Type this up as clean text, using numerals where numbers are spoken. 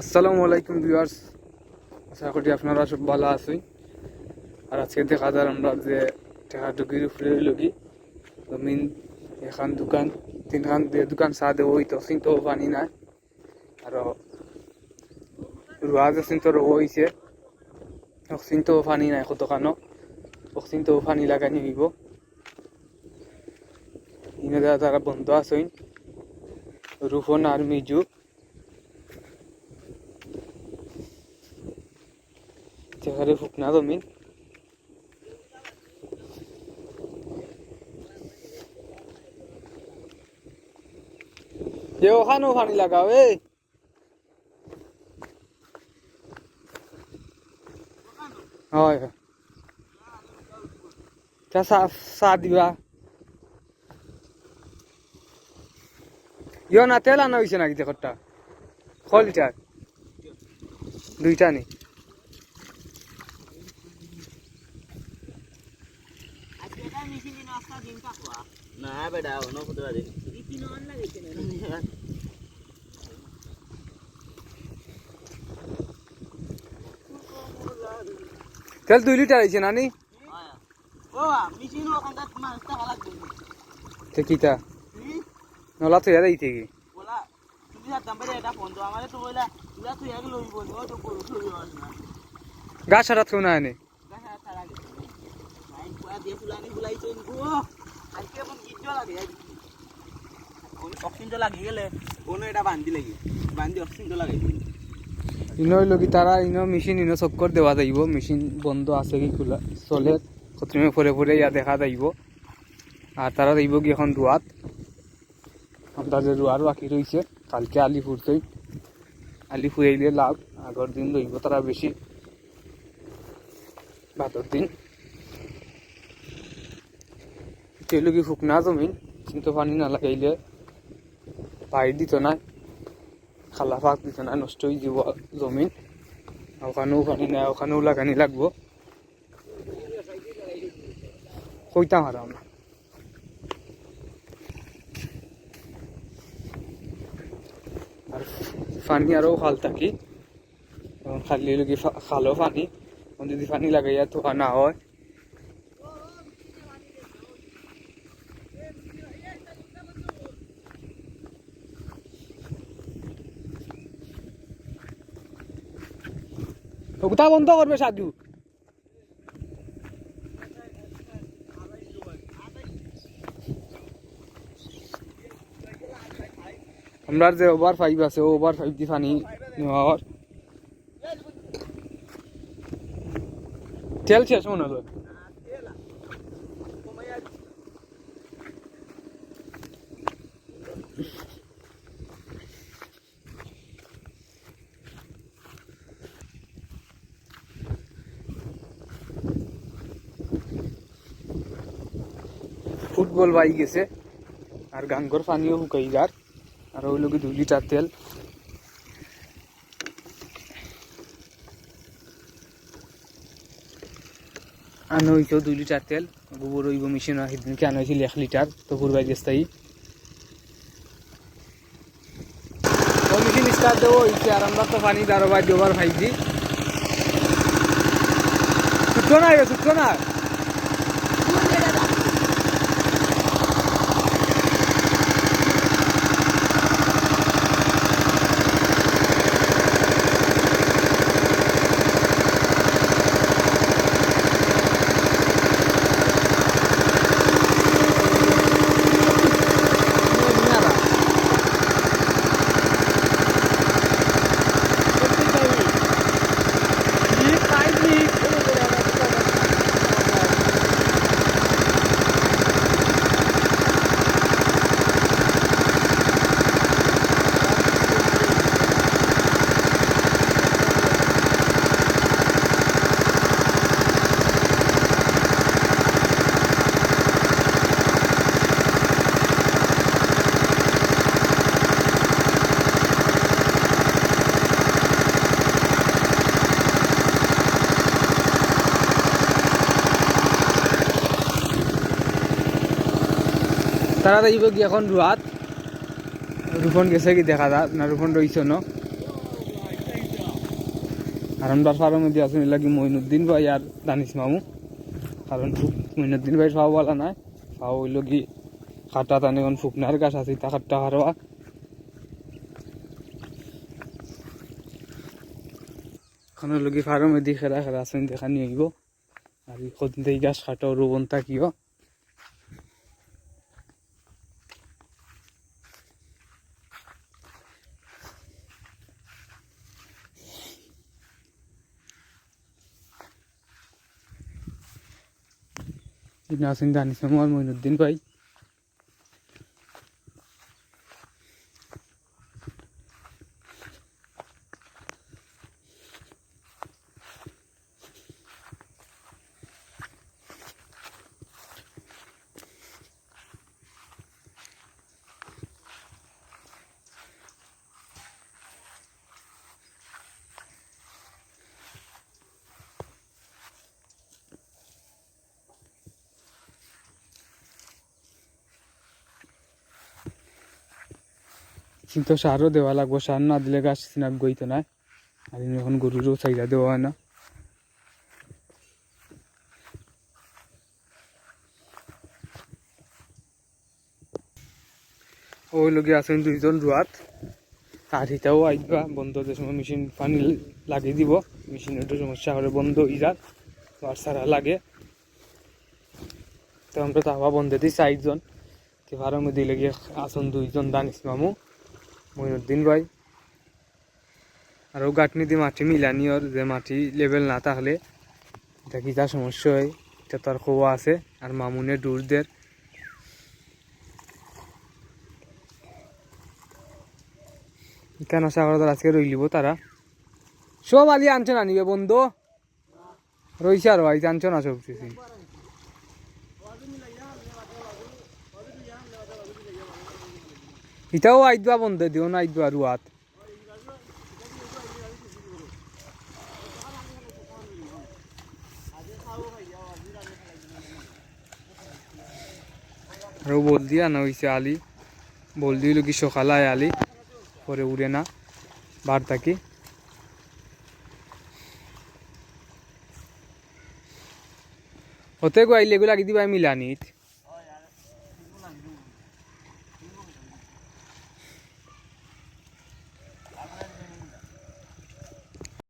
আসসালামু আলাইকুম ভিউয়ার্স, আশা করি আপনারা সব ভালো আছেন। আর আজকে দেখা যায় আমরা যে টেকাটুকির উপরে লগি জমিন এখান দোকান তিনখান দোকান চা দেব হইতো কিন্তু পানি নাই। আর রোয়া যে চিন্তা রোয়া হয়েছে কিন্তু পানি নাই কতখানো কিন্তু পানি লাগানি হইব। ইনে তারা বন্ধ আছেন রুফন আর মিজু যেখানে ফুকনা জমিন যে ওখানেও পানি লাগাও হয় চা দিবা ইয় না তেল আনা হয়েছে নাকি দেখটা ক লিটার দুইটা নি না বেটা অন্য কোথাও দিন তেল 2 লিটার হয়েছে নানি ও মেশিন ওখানটা মাছটা ভালো লাগবে কিতা নলা তো ইয়াদাই থেকে বলা তুমি আর দাম এটা ফোন তো আমারে তো বলা তুই তুই আগে লই বল ও তো গরু ছবি আস না গাছ হারাত কেউ না এনে দেখা তারা লাইন পুরা দিয়ে ফুলানি ফুলাইছো ইনকো আজকে মন গিজ লাগে কোন অক্সিজেন তো লাগি গেলে কোন এটা বান্ধি অক্সিজেন তো লাগাই ইনো লগি তারা ইনো মেশিন ইনো চক্কর দেওয়া যাইব মেশিন বন্ধ আছে কি খোলা চলে কতমে পরে পরে ইয়া দেখা যাইব। আর তারা যাইব কি এখন রুয়াত আমরা যে রুয়ার বাকি রয়েছে কালকে আলি ফুরতই আলি ফুরাইলে লাভ আগর দিন লইব তারা বেশি ভাতর দিন তেলুকি ফুকনা জমিন কিন্তু পানি না লাগাইলে পাই দিত না খালা ফাঁক দিত না নষ্ট হয়ে যাব জমিন ওখানেও পানি নাই ওখানেও লাগানি লাগবো কইতাম আর আমরা আর পানি আরও খাল থাকি খালি লগি খালো পানি যদি পানি লাগাইয়া তো না হয় ওটা বন্ধ করবে সাধু আমরা যে ওভার 5 আছে ওভার 5 দি পানি নেওয়ার তেল শেষ মনে হলো ফুটবল বাই গেছে আর গাঙ্গর পানিও শুকাই যার আর ওই লোক 2 লিটার তেল আনো হইতো 2 লিটার তেল গোবর হইব মেশিন সেদিনকে আনা হয়েছিল 1 লিটার তো ঘুরবাই গেছে মেশিন স্টার্ট দেবো হয়েছে আর আমরা তো পানি দারোবার দেবার ভাইজি ছুটছো না তারা যাইব কি এখন রুয়াত রুফন গেছে কি দেখা যা না রুফন রইছ ন আর আমরা ফার্মের মধ্যে আসুন লাগি মইনুদ্দিন ভাই আর দানিশ মামু কারণ মইনুদ্দিন ভাই ফাও বলা নাই ফাও হইল কি খাটা টানে এখন ফুকনার গাছ আছে তা খাট্টা হারবা এখন হইল কি ফার্মের মধ্যে খেলা খেলা আসুন দেখা নিয়ে আইব আর কদিন থেকে গাছ খাটাও রোবন থাকিও নাসিন দানিশ মামু আর মইনুদ্দিন ভাই কিন্তু সারও দেওয়া লাগবো সার না দিলে গাছ সিনাক গইতো না আর এখন গরুরও চাহিদা দেওয়া হয় না ওই লোকে আছেন দুইজন রুয়াত আর হিটাও আইবা বন্ধ যে সময় মেশিন পানি লাগিয়ে দিব মেশিনের একটু সমস্যা করে বন্ধ হয়ে যাক আর সারা লাগে তো আমরা তাহবা বন্ধ দিই 4 জন তো ভাড়ার মধ্যে লেগে আসুন দুইজন দানিশ মামু মইনুদ্দিন ভাই আর ও গাঁটনি দিয়ে মাটি মিলানি ওর যে মাটি লেভেল না তাহলে এটা কি যা সমস্যা হয় এটা তার খোয়া আছে আর মামুনে ডুরদের কেন আশা করা আজকে রইলিব তারা সব আলি আনছো না নিবে বন্ধু রইছে আর ভাই আনছো না সব কিছু ইটাও আইদবা বন্ধ দিও না আইদবা রুয়াত আর বল দিয়া না হইছে আলি বল দিল কি সকালে আলি পরে উড়ে না বার থাকি হতে গো আইলে এগুলো লাগিয়ে দিবা মিলানিত